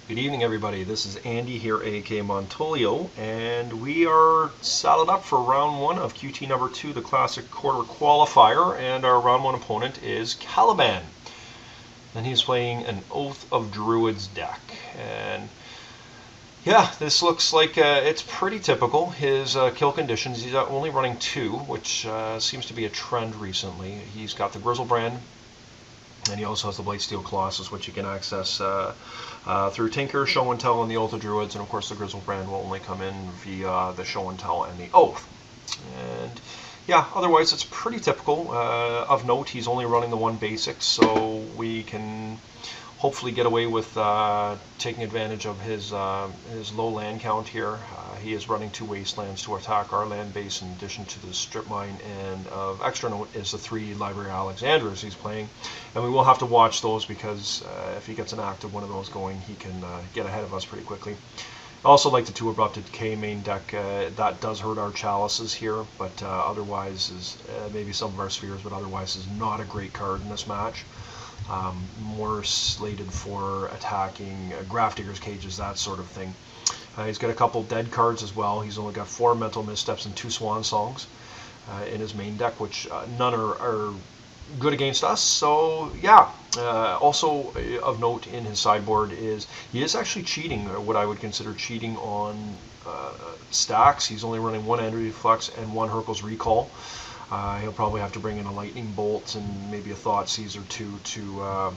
Good evening, everybody. This is Andy here, aka Montolio, and we are saddled up for round one of QT number 2, the Classic Quarter Qualifier, and our round one opponent is Caliban. And he's playing an Oath of Druids deck. And yeah, this looks like it's pretty typical. His kill conditions, he's only running 2, which seems to be a trend recently. He's got the Grizzlebrand, and he also has the Blightsteel Colossus, which you can access through Tinker, Show and Tell, and the Oath of Druids. And of course, the Grizzlebrand will only come in via the Show and Tell and the Oath. And yeah, otherwise it's pretty typical. Of note, he's only running the 1 basic, so we can hopefully get away with taking advantage of his low land count here. He is running 2 wastelands to attack our land base in addition to the strip mine, and of extra note is the 3 library Alexandras he's playing, and we will have to watch those because if he gets an active one of those going, he can get ahead of us pretty quickly. I also like the 2 Abrupted Decay main deck. That does hurt our chalices here, but otherwise is maybe some of our spheres, but otherwise is not a great card in this match. More slated for attacking Grafdigger's Cages, that sort of thing. He's got a couple dead cards as well. He's only got 4 Mental Missteps and 2 Swan Songs in his main deck, which none are good against us. So yeah, also of note in his sideboard is he is actually cheating, what I would consider cheating on Stax. He's only running 1 Energy Flux and 1 Hurkyl's Recall. He'll probably have to bring in a Lightning Bolt and maybe a Thoughtseize or 2 to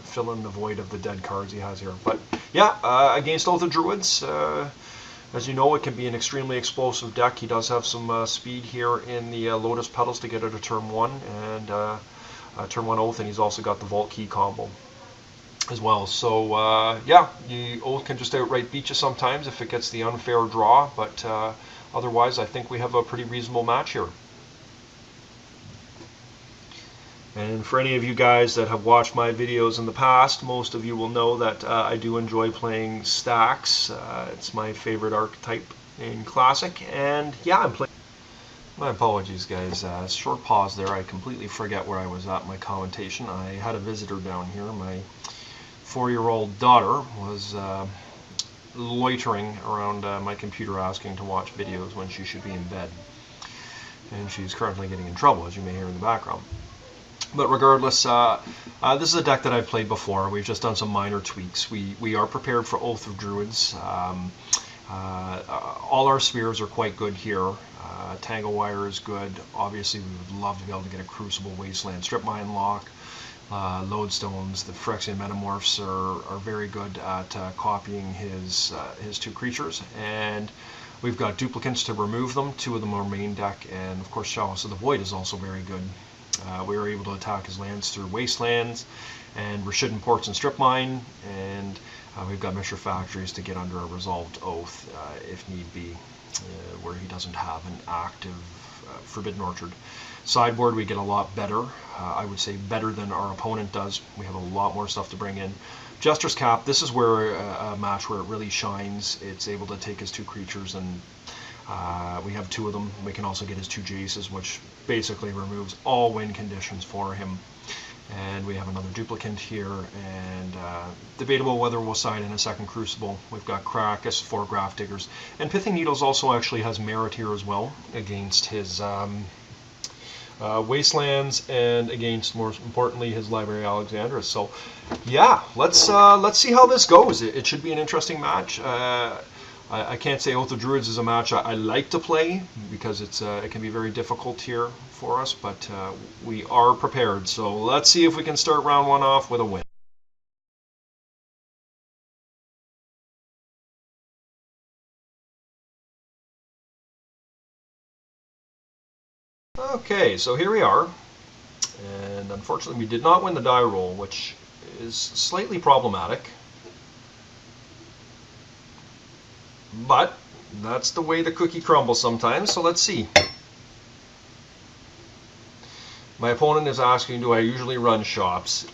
fill in the void of the dead cards he has here. But yeah, against Oath of Druids, as you know, it can be an extremely explosive deck. He does have some speed here in the Lotus Petals to get it to turn 1 and turn 1 Oath, and he's also got the Vault Key combo as well. So yeah, the Oath can just outright beat you sometimes if it gets the unfair draw, but otherwise I think we have a pretty reasonable match here. And for any of you guys that have watched my videos in the past, most of you will know that I do enjoy playing Stax. It's my favorite archetype in Classic, and yeah, I'm playing. My apologies, guys. Short pause there. I completely forget where I was at my commentation. I had a visitor down here. My 4-year-old daughter was loitering around my computer asking to watch videos when she should be in bed. And she's currently getting in trouble, as you may hear in the background. But regardless, this is a deck that I've played before. We've just done some minor tweaks. We are prepared for Oath of Druids. All our spheres are quite good here. Tangle Wire is good. Obviously, we would love to be able to get a Crucible Wasteland Strip Mine lock. Lodestones, the Phyrexian Metamorphs are very good at copying his 2 creatures. And we've got duplicates to remove them. 2 of them are main deck. And of course, Chalice of the Void is also very good. We were able to attack his lands through Wastelands and Rashidun Ports and Strip Mine, and we've got Mishra Factories to get under a Resolved Oath if need be, where he doesn't have an active Forbidden Orchard. Sideboard, we get a lot better. I would say better than our opponent does. We have a lot more stuff to bring in. Jester's Cap, this is where a match where it really shines. It's able to take his 2 creatures, and we have 2 of them. We can also get his 2 Jaces, which basically removes all win conditions for him. And we have another duplicant here, and debatable whether we'll side in a second Crucible. We've got Krakus, 4 Grafdiggers, and Pithing Needles also actually has merit here as well against his Wastelands and against, more importantly, his Library Alexandra. So yeah, let's see how this goes. It should be an interesting match. I can't say Oath of Druids is a match I like to play because it can be very difficult here for us, but we are prepared. So let's see if we can start round 1 off with a win. Okay, so here we are, and unfortunately we did not win the die roll, which is slightly problematic. But that's the way the cookie crumbles sometimes, so let's see. My opponent is asking, do I usually run shops?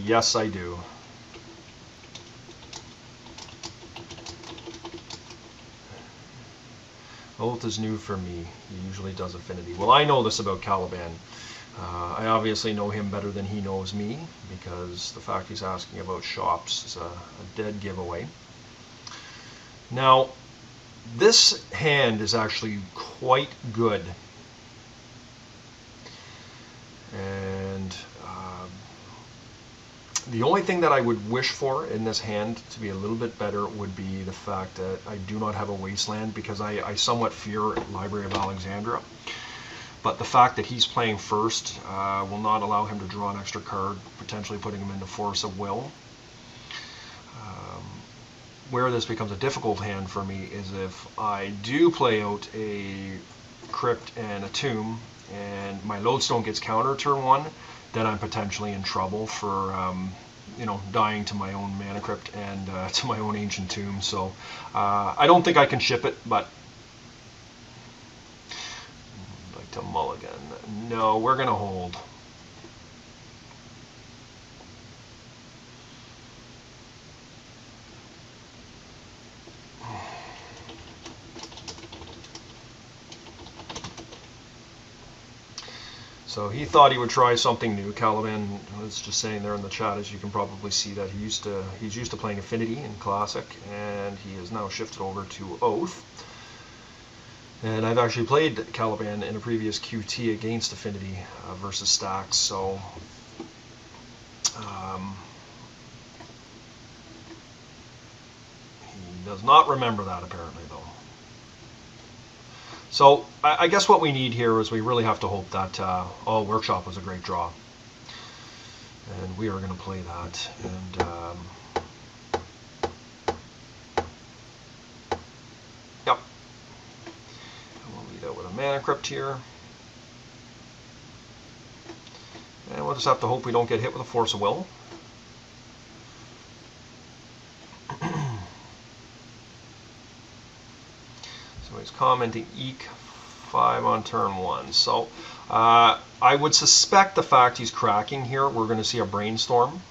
Yes, I do. Oath is new for me. He usually does Affinity. Well, I know this about Caliban. I obviously know him better than he knows me, because the fact he's asking about shops is a dead giveaway. Now, this hand is actually quite good. And the only thing that I would wish for in this hand to be a little bit better would be the fact that I do not have a wasteland, because I somewhat fear Library of Alexandria. But the fact that he's playing first will not allow him to draw an extra card, potentially putting him into Force of Will. Where this becomes a difficult hand for me is if I do play out a Crypt and a Tomb, and my Lodestone gets counter turn 1, then I'm potentially in trouble for you know, dying to my own Mana Crypt and to my own Ancient Tomb. So I don't think I can ship it, but I'd like to mulligan. No, we're gonna hold. So he thought he would try something new. Caliban was just saying there in the chat, as you can probably see, that he's used to playing Affinity in Classic, and he has now shifted over to Oath. And I've actually played Caliban in a previous QT against Affinity versus Stax, so he does not remember that apparently, though. So I guess what we need here is we really have to hope that Workshop was a great draw, and we are going to play that. And yep, and we'll lead out with a Mana Crypt here, and we'll just have to hope we don't get hit with a Force of Will. So he's commenting Eek 5 on turn 1. So I would suspect the fact he's cracking here, we're going to see a Brainstorm,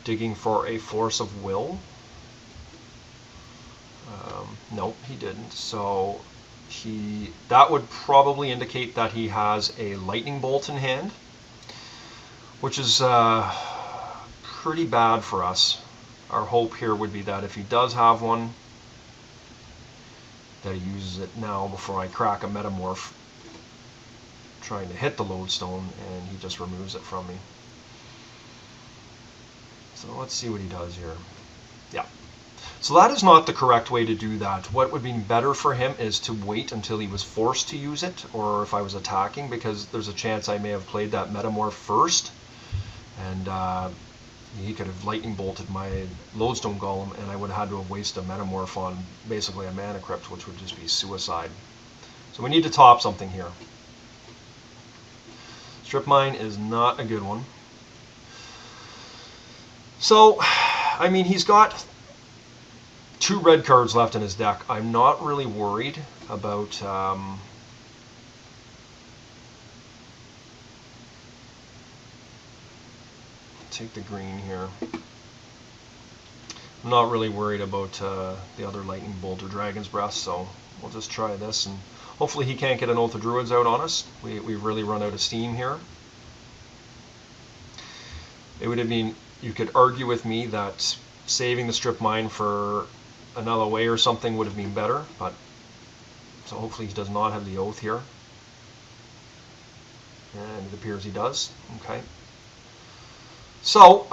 digging for a Force of Will. Nope, he didn't. So that would probably indicate that he has a Lightning Bolt in hand, which is pretty bad for us. Our hope here would be that if he does have one, that he uses it now before I crack a Metamorph trying to hit the Lodestone, and he just removes it from me. So let's see what he does here. Yeah. So that is not the correct way to do that. What would be better for him is to wait until he was forced to use it, or if I was attacking, because there's a chance I may have played that Metamorph first, and he could have Lightning Bolted my Lodestone Golem, and I would have had to have wasted a Metamorph on basically a Mana Crypt, which would just be suicide. So we need to top something here. Strip Mine is not a good one. So, I mean, he's got 2 red cards left in his deck. I'm not really worried about take the green here. I'm not really worried about the other Lightning Bolt or Dragon's Breath, so we'll just try this, and hopefully he can't get an Oath of Druids out on us. We've really run out of steam here. It would have been, you could argue with me that saving the Strip Mine for another way or something would have been better, but so hopefully he does not have the Oath here. And it appears he does. Okay. So,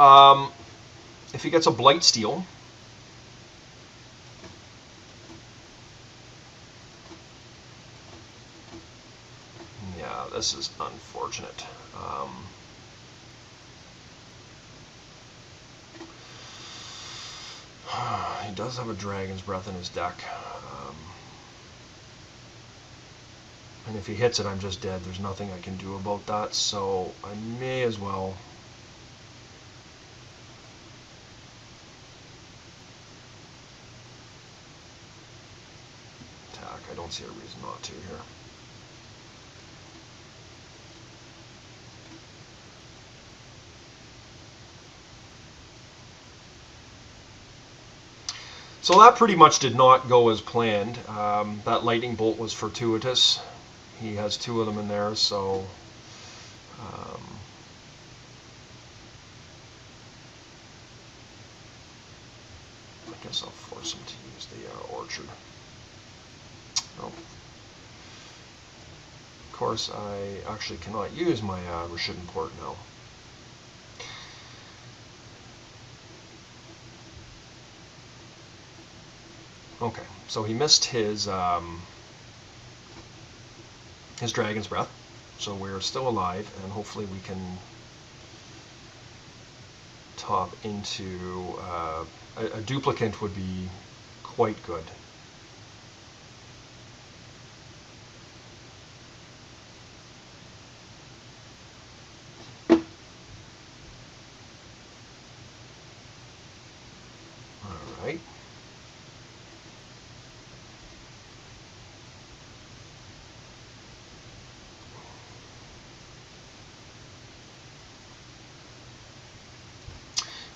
if he gets a Blight Steal, yeah, this is unfortunate. He does have a Dragon's Breath in his deck. And if he hits it, I'm just dead. There's nothing I can do about that, so I may as well attack. I don't see a reason not to here. So that pretty much did not go as planned. That Lightning Bolt was fortuitous. He has 2 of them in there, so I guess I'll force him to use the orchard. Nope. Of course, I actually cannot use my Rashidun port now. Okay, so he missed his Dragon's Breath, so we're still alive, and hopefully we can top into a duplicate would be quite good. All right.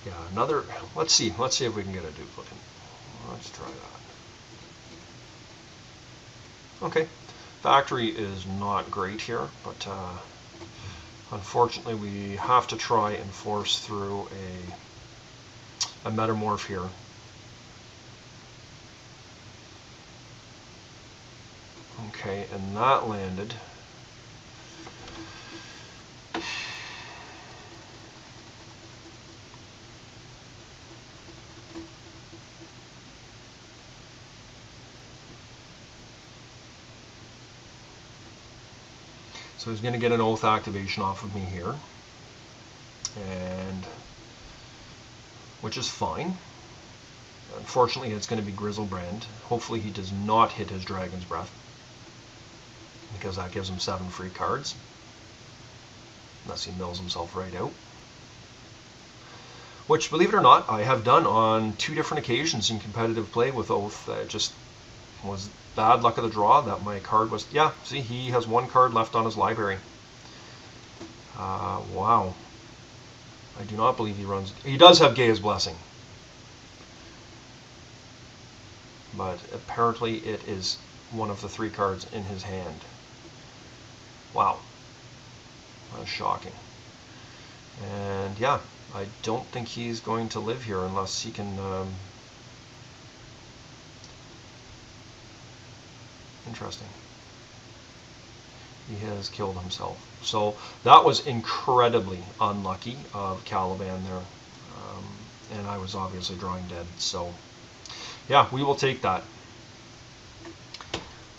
Yeah, another, let's see if we can get a duplicate. Let's try that. Okay, factory is not great here, but unfortunately we have to try and force through a metamorph here. Okay, and that landed. So he's going to get an oath activation off of me here, and which is fine. Unfortunately, it's going to be Grizzlebrand. Hopefully he does not hit his Dragon's Breath, because that gives him 7 free cards, unless he mills himself right out. Which, believe it or not, I have done on 2 different occasions in competitive play with Oath. Just was bad luck of the draw that my card was, yeah, see, he has 1 card left on his library. Wow. I do not believe he runs, he does have Gaia's Blessing. But apparently it is one of the 3 cards in his hand. Wow. That's shocking. And yeah, I don't think he's going to live here unless he can interesting. He has killed himself. So that was incredibly unlucky of Caliban there. And I was obviously drawing dead. So yeah, we will take that.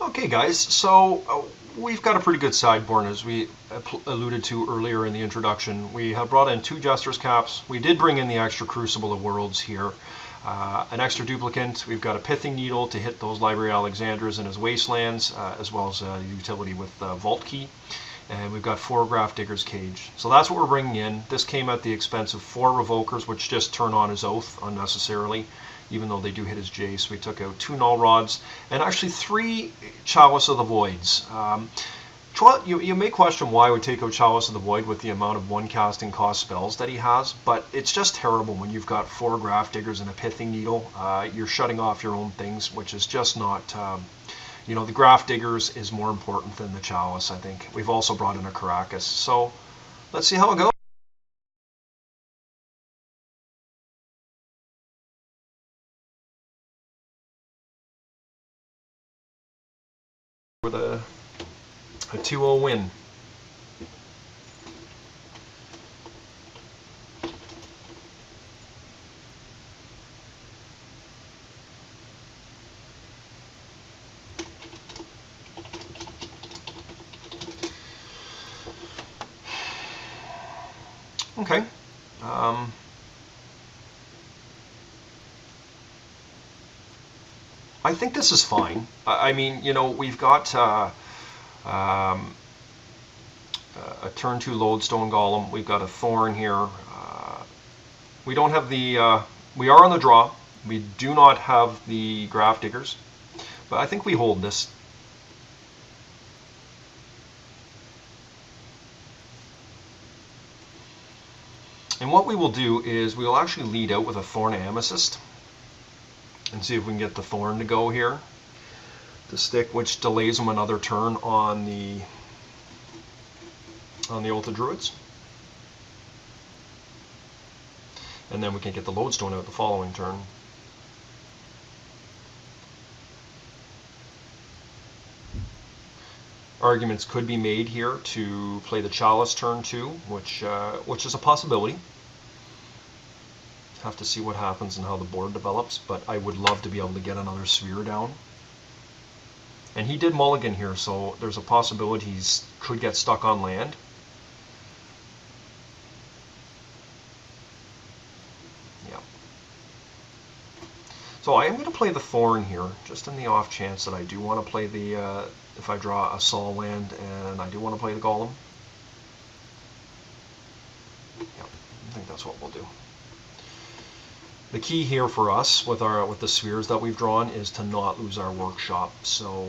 Okay guys, so we've got a pretty good sideboard, as we alluded to earlier in the introduction. We have brought in 2 Jester's Caps. We did bring in the extra Crucible of Worlds here. An extra duplicate. We've got a Pithing Needle to hit those Library Alexandras in his Wastelands, as well as a utility with Vault Key. And we've got 4 Grafdigger's Cage. So that's what we're bringing in. This came at the expense of 4 Revokers, which just turn on his Oath unnecessarily, even though they do hit his Jace. We took out 2 Null Rods, and actually 3 Chalice of the Voids. You may question why I would take out Chalice of the Void with the amount of 1 casting cost spells that he has, but it's just terrible when you've got 4 Grafdiggers and a Pithing Needle. You're shutting off your own things, which is just not, you know, the Grafdiggers is more important than the Chalice, I think. We've also brought in a Caracas, so let's see how it goes. With a 2-0 win. Okay. I think this is fine. I mean, you know, we've got a turn 2 Lodestone Golem. We've got a Thorn here. We don't have the, we are on the draw. We do not have the Grafdiggers, but I think we hold this. And what we will do is we will actually lead out with a Thorn Amethyst and see if we can get the Thorn to go here. The stick, which delays him another turn on the on the Oath of Druids. And then we can get the lodestone out the following turn. Arguments could be made here to play the Chalice turn 2, which is a possibility. Have to see what happens and how the board develops, but I would love to be able to get another sphere down. And he did mulligan here, so there's a possibility he could get stuck on land. Yeah. So I am going to play the Thorn here, just in the off chance that I do want to play the, if I draw a Sol land, and I do want to play the Golem. Yeah, I think that's what we'll do. The key here for us with the spheres that we've drawn is to not lose our workshop. So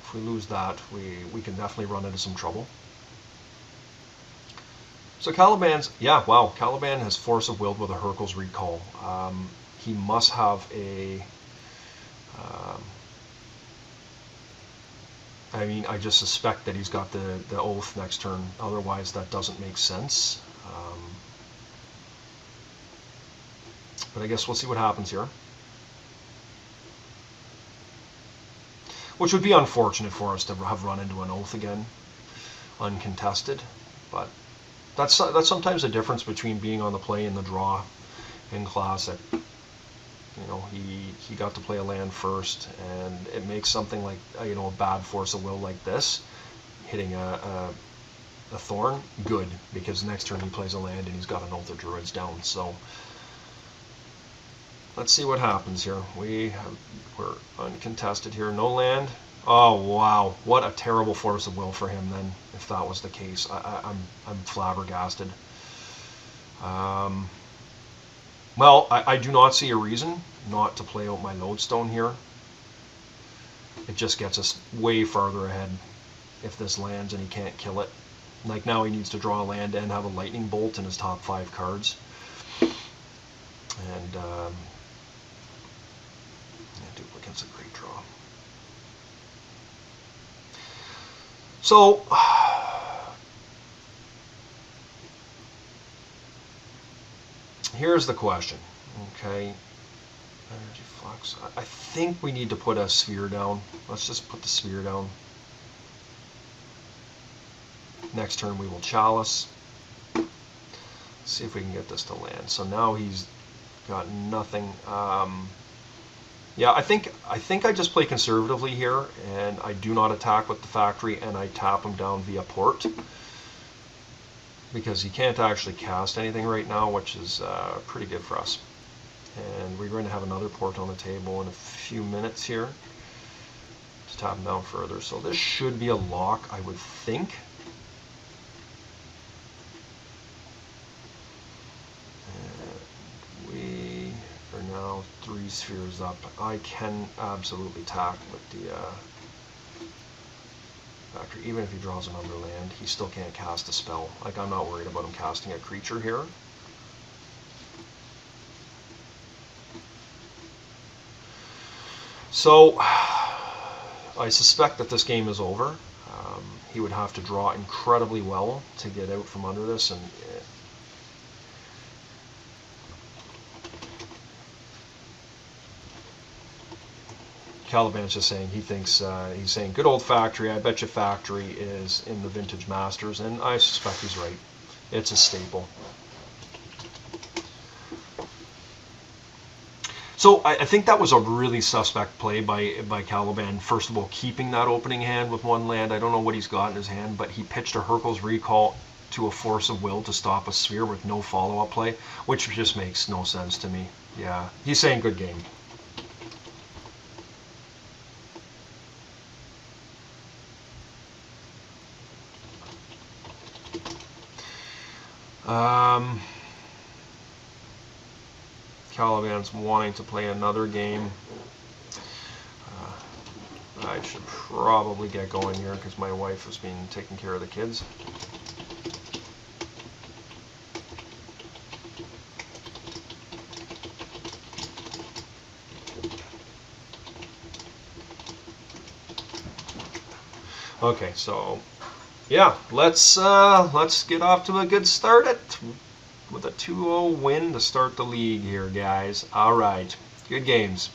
if we lose that, we can definitely run into some trouble. So Caliban's, yeah, wow, Caliban has Force of Will with a Hurkyl's Recall. He must have a, I mean, I just suspect that he's got the Oath next turn. Otherwise, that doesn't make sense. But I guess we'll see what happens here. Which would be unfortunate for us to have run into an Oath again, uncontested. But that's sometimes the difference between being on the play and the draw in Classic. You know, he got to play a land first, and it makes something like a bad Force of Will like this, hitting a Thorn, good, because next turn he plays a land and he's got an Oath of Druids down. So let's see what happens here. We're uncontested here, no land. Oh wow, what a terrible Force of Will for him then, if that was the case. I'm flabbergasted. Well, I do not see a reason not to play out my lodestone here. It just gets us way farther ahead if this lands and he can't kill it. Like now he needs to draw a land and have a lightning bolt in his top 5 cards. And duplicate's a great draw. So here's the question. Okay, energy flux. I think we need to put a sphere down. Let's just put the sphere down. Next turn we will Chalice. Let's see if we can get this to land. So now he's got nothing. Yeah, I think I just play conservatively here, and I do not attack with the factory, and I tap him down via port, because he can't actually cast anything right now, which is pretty good for us. And we're going to have another port on the table in a few minutes here to tap him down further. So this should be a lock, I would think. And we are now 3 spheres up. I can absolutely attack with the factory. Even if he draws another land, he still can't cast a spell. Like, I'm not worried about him casting a creature here. So I suspect that this game is over. He would have to draw incredibly well to get out from under this, and Caliban's just saying he thinks, he's saying good old factory. I bet you factory is in the Vintage Masters, and I suspect he's right. It's a staple. So I think that was a really suspect play by Caliban. First of all, keeping that opening hand with 1 land. I don't know what he's got in his hand, but he pitched a Hurkyl's Recall to a Force of Will to stop a sphere with no follow-up play, which just makes no sense to me. Yeah, he's saying good game. Caliban's wanting to play another game. I should probably get going here because my wife has been taking care of the kids. Okay, so Yeah, let's get off to a good start with a 2-0 win to start the league here, guys. All right, good games.